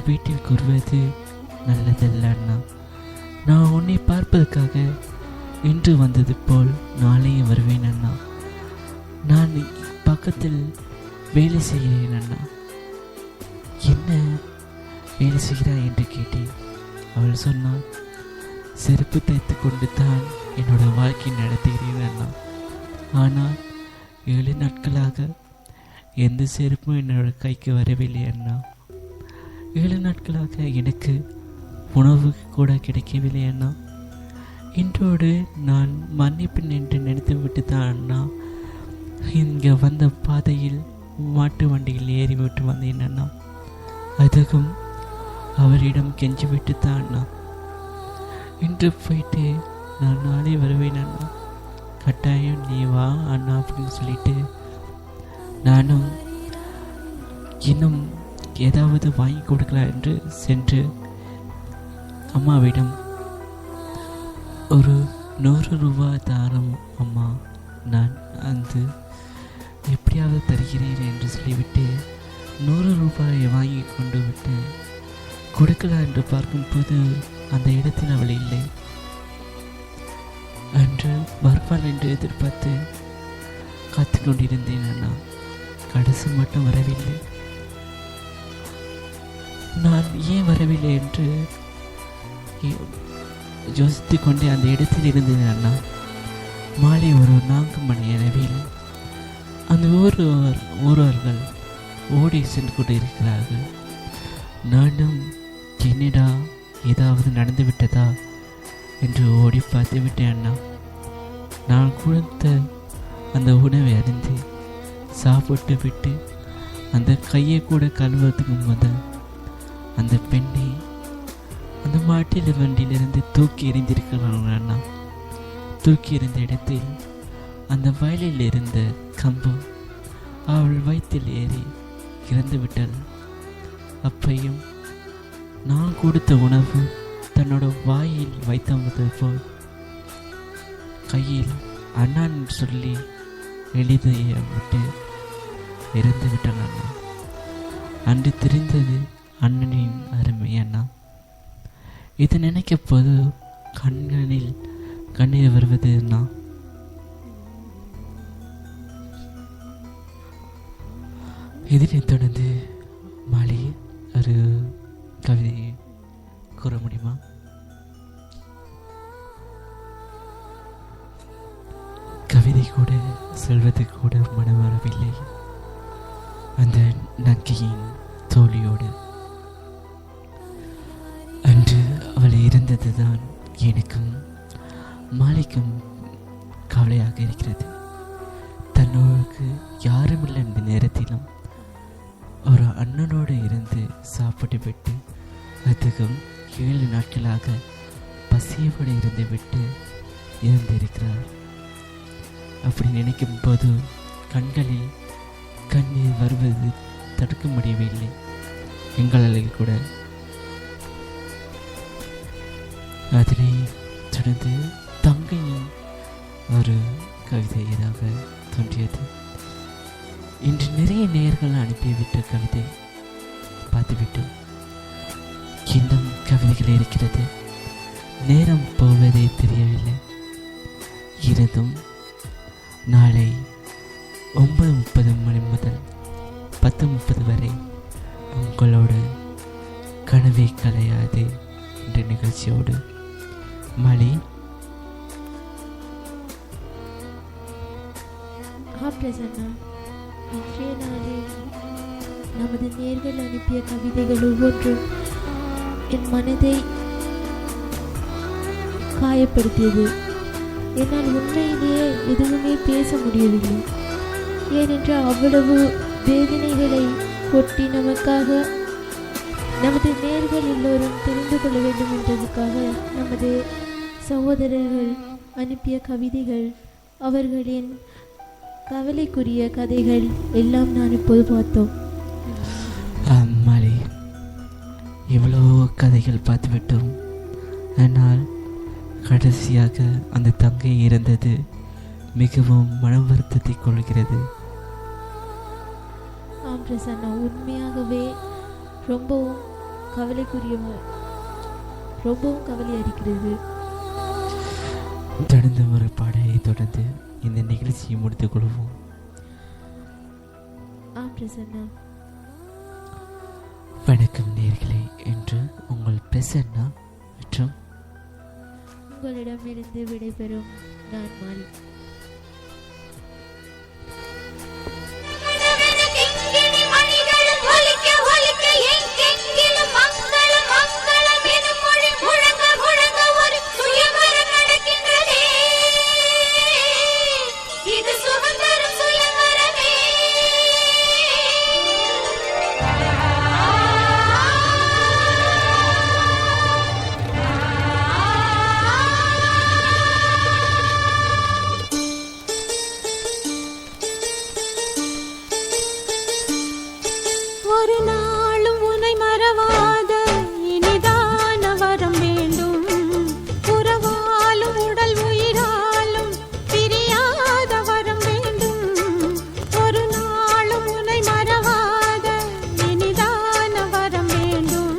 வீட்டில் கூறுவது நல்லதல்ல அண்ணா. நான் உன்னை பார்ப்பதற்காக இன்று வந்தது போல் நாளையும் வருவேன் அண்ணா. நான் பக்கத்தில் வேலை செய்கிறேன் அண்ணா. என்ன வேலை செய்கிறாய் என்று கேட்டேன். அவள் சொன்னாள், செருப்பு தைத்து கொண்டு தான் என்னோட வாழ்க்கை நடத்துகிறேன் அண்ணா. ஆனால் 7 நாட்களாக எந்த செருப்பும் என்னோட கைக்கு வரவில்லை அண்ணா. 7 நாட்களாக எனக்கு உணவு கூட கிடைக்கவில்லை அண்ணா. இன்றோடு நான் மன்னிப்பு என்று நினைத்து விட்டு தான் அண்ணா இங்கே வந்த பாதையில் மாட்டு வண்டியில் ஏறிவிட்டு வந்தேன் அண்ணா. அதுக்கும் அவரிடம் கெஞ்சிவிட்டு தான் அண்ணா இன்று போயிட்டு நான் நாளை வருவேன் அண்ணா. கட்டாயம் நீ வா அண்ணா அப்படின்னு சொல்லிட்டு நானும் இன்னும் ஏதாவது வாங்கி கொடுக்கலாம் என்று சென்று அம்மாவிடம் ஒரு 100 ரூபாய் தாரம் அம்மா, நான் அந்த எப்படியாவது தருகிறேன் என்று சொல்லிவிட்டு 100 ரூபாயை வாங்கி கொண்டு விட்டு கொடுக்கலாம் என்று பார்க்கும்போது அந்த இடத்தில் அவள் இல்லை. அன்று வருவாள் என்று எதிர்பார்த்து காத்து கொண்டிருந்தேன் அண்ணா. கடைசி மட்டும் வரவில்லை. நான் ஏன் வரவில்லை என்று யோசித்து கொண்டே அந்த இடத்தில் இருந்தேன் அண்ணா. மாலை ஒரு 4 மணி அளவில் அந்த ஊரவர்கள் ஓடி சென்று கொண்டிருக்கிறார்கள். நானும் என்னடா ஏதாவது நடந்து விட்டதா என்று ஓடி பார்த்து விட்டேன் அண்ணா. நான் கொடுத்த அந்த உணவை அறிந்து சாப்பிட்டு விட்டு அந்த கையை கூட கழுவுறதுக்கு முதல் அந்த பெண்ணை அந்த மாட்டில் வண்டியிலிருந்து தூக்கி எறிந்திருக்கிறாங்க அண்ணா. தூக்கி எறிந்த இடத்தில் அந்த வயலில் இருந்த கம்பு அவள் வயிற்றில் ஏறி இறந்து விட்டாள். அப்பையும் நான் கொடுத்த உணவு தன்னோட வாயில் வைத்தது போல் கையில் அண்ணான் சொல்லி எழுதிய விட்டு இறந்து விட்டான் அண்ணா. அன்று தெரிந்தது அண்ணனின் அருமை அண்ணா. இது நினைக்க போது கண்களில் கண்ணீர் வருவது அண்ணா. இதனை தொடர்ந்து மாலை ஒரு கவிதையை கூற முடியுமா? கவிதை கூட சொல்வது கூட மனம் வரவில்லை. அந்த நங்கையின் தோழியோடு அன்று அவள் இருந்ததுதான் எனக்கும் மாலைக்கும் கவலையாக இருக்கிறது. தன்னோருக்கு யாருமில்லை அந்த நேரத்திலும் ஒரு அண்ணனோடு இருந்து சாப்பிட்டு விட்டு அதுக்கும் 7 நாட்களாக பசியோடு இருந்து விட்டு இறந்திருக்கிறார். அப்படி நினைக்கும் போது கண்களில் கண்ணீர் வருவது தடுக்க முடியவில்லை எங்களால் கூட. அதனை தொடர்ந்து தங்கையின் ஒரு கவிதையாக தோன்றியது. இன்று நிறைய நேயர்கள் அனுப்பிவிட்ட கவிதை பார்த்துவிட்டோம். இன்னும் கவிதைகள் இருக்கிறது. நேரம் போவதே தெரியவில்லை. இருந்தும் நாளை 9:30 மணி முதல் 10:30 வரை உங்களோடு கனவே கலையாது என்ற நிகழ்ச்சியோடு மணி இன்றைய நாளில் நமது நேர்கள் அனுப்பிய கவிதைகள் ஒவ்வொன்றும் என் மனதை காயப்படுத்தியது. என்னால் உண்மையிலேயே எதுவுமே பேச முடியவில்லை. ஏனென்றால் அவ்வளவு வேதனைகளை கொட்டி நமக்காக நமது நேர்கள் எல்லோரும் தெரிந்து கொள்ள வேண்டும் என்றதுக்காக நமது சகோதரர்கள் அனுப்பிய கவிதைகள், அவர்களின் கவலைக்குரிய கதைகள் எல்லாம் நான் இப்போது பார்த்தோம். மாலி, இவ்வளோ கதைகள் பார்த்துவிட்டோம். ஆனால் கடைசியாக அந்த தங்கை இறந்தது மிகவும் மன வருத்தத்தை கொள்கிறது. ஆம் பிரசன்னா, உண்மையாகவே ரொம்பவும் ரொம்பவும் கவலை அளிக்கிறது. தொடர்ந்து ஒரு பாடலை தொடர்ந்து இந்த நிகழ்ச்சியை முடித்துக் கொள்வோம். பிரசன்னா. வணக்கம் நேயர்களே, என்று உங்கள் பிரசன்னா மற்றும் உங்களிடமிருந்து விடைபெறும் நான் மாலி. ஒரு நாளும் உன்னை மறவாத இனிதான வரம் வேண்டும். உறவாலும் உடல் உயிராலும் பிரியாத வரம் வேண்டும். ஒரு நாளும் உன்னை மறவாத இனிதான வரம் வேண்டும்.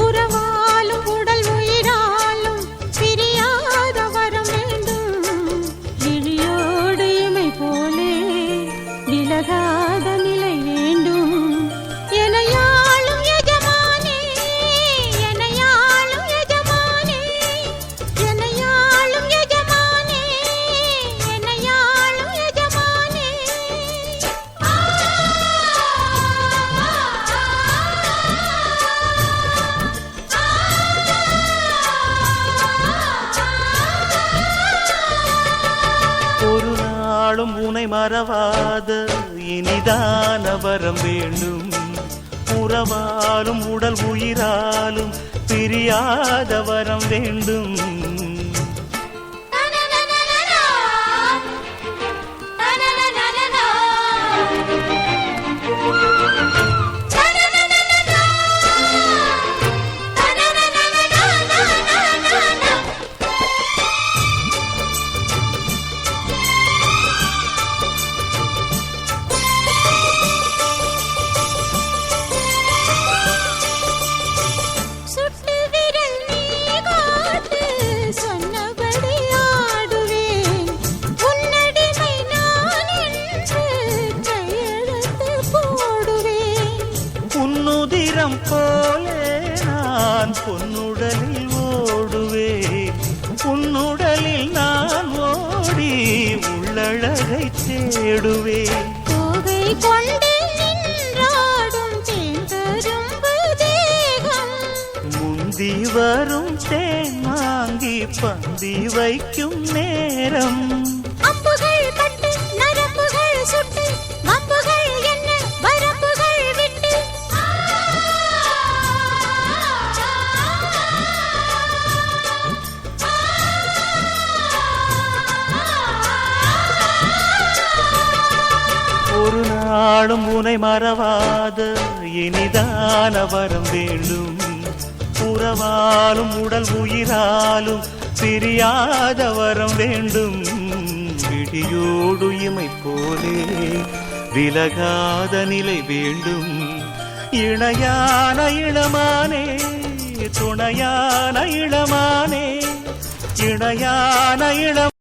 உறவாலும் உடல் உயிராலும் பிரியாத வரம் வேண்டும். விழியோடு இமை போலே விலகாத நிலை வேண்டும். எனையாளும் எஜமானே, எனையாளும் எஜமானே, எனையாளும் எஜமானே, எனையாளும் எஜமானே. ஒரு நாளும் உனை மறவாத இனிதான வரம் வேண்டும். உறவாலும் உடல் உயிராலும் பிரியாத வரம் வேண்டும். சுட்டு விரல் நீ காட்டு, சொன்னபடி ஆடுவேன். உன்னடிமை நான் என்று கையெழுத்து போடுவேன். உன்னுதிரம் போலே நான் பொன்னுடலில் ஓடுவேன். உன்னுடலில் நான் ஓடி உள்ளழகை தேடுவேன். கோகை கொண்டு நின்றாடும் தேங்கரும்பு தேகம். முந்தி வரும் தேன் வாங்கி பந்தி வைக்கும் நேரம். அம்புகள் பட்டு நரம்புகள் சுட்டு வம்புகள் என்ன வரம்புகள் விட்டு. ஒரு நாளும் உனை மறவாத இனிதான வரம் வேண்டும். உறவாலும் உடல் உயிராலும் பிரியாத வரம் வேண்டும். விழியோடு இமை போலே விலகாத நிலை வேண்டும். இணையான இளமானே, துணையான இளமானே, இணையான இளம்